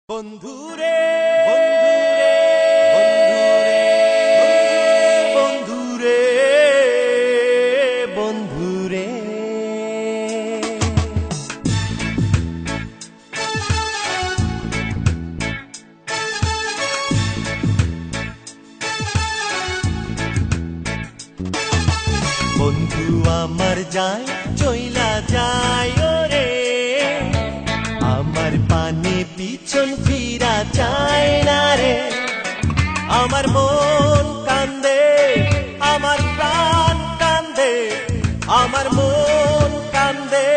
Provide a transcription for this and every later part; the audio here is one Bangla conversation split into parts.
বন্ধুরে বন্ধুরে বন্ধুরে বন্ধু আমার যায় চইলা যায় রে আমার পানে পিছন ফিরা চায় না রে আমার মন কান্দে আমার প্রাণ কান্দে আমার মন কান্দে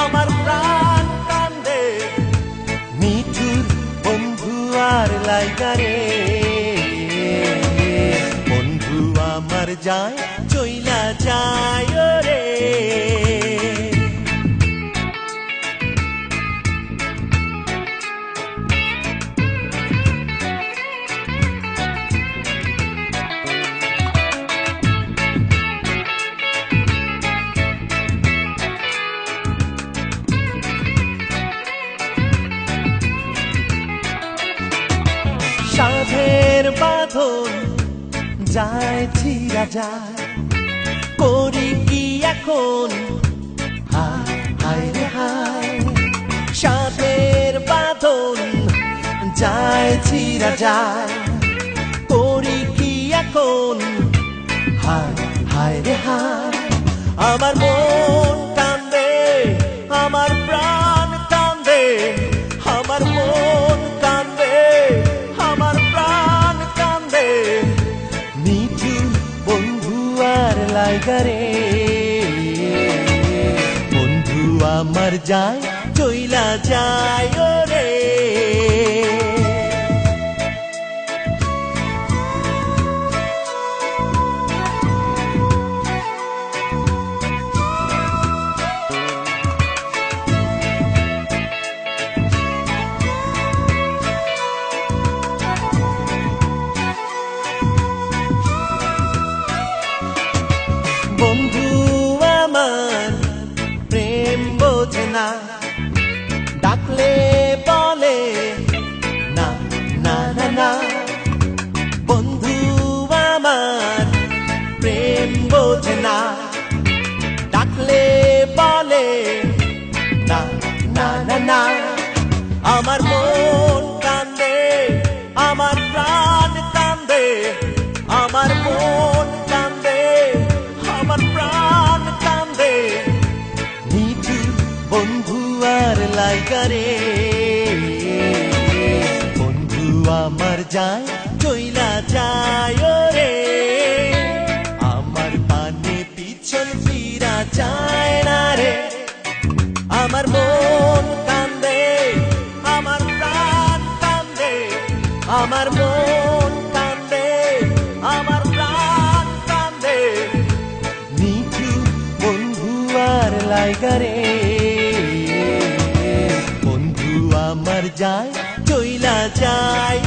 আমার প্রাণ কান্দে মিঠুর বন্ধু আর লাইগা রে বন্ধু আমার যায় চইলা যায় রে সাধের বাঁধন যায় ছিড়া যায় করি কি এখন হায় হায় রে হায় সাধের বাঁধন যায় ছিড়া যায় করি কি এখন হায় হায় রে হায় আমার মন কান্দে আমার প্রাণ কান্দে আমার মন কান্দে আমার প্রাণ কান্দে মিঠু বন্ধু আর লাইগা রে বন্ধু আমার যায় চইলা যায় রে বন্ধু আমার প্রেম বোঝে না ডাকলে বলে না না না না বন্ধু আমার প্রেম বোঝে না ডাকলে বলে না না না না আমার মন কান্দে আমার প্রাণ কান্দে আমার মন কান্দে আমার প্রাণ কান্দে মিঠু বন্ধু আর লাইগা রে বন্ধু আমার যায় চইলা যায় রে আমার পানে পিছন ফিরা যায় না রে আমার মন কান্দে আমার প্রাণ কান্দে আমার মন কান্দে আমার প্রাণ কান্দে মিঠু বন্ধু আর লাইগা রে বন্ধু আমার যায় চইলা যায়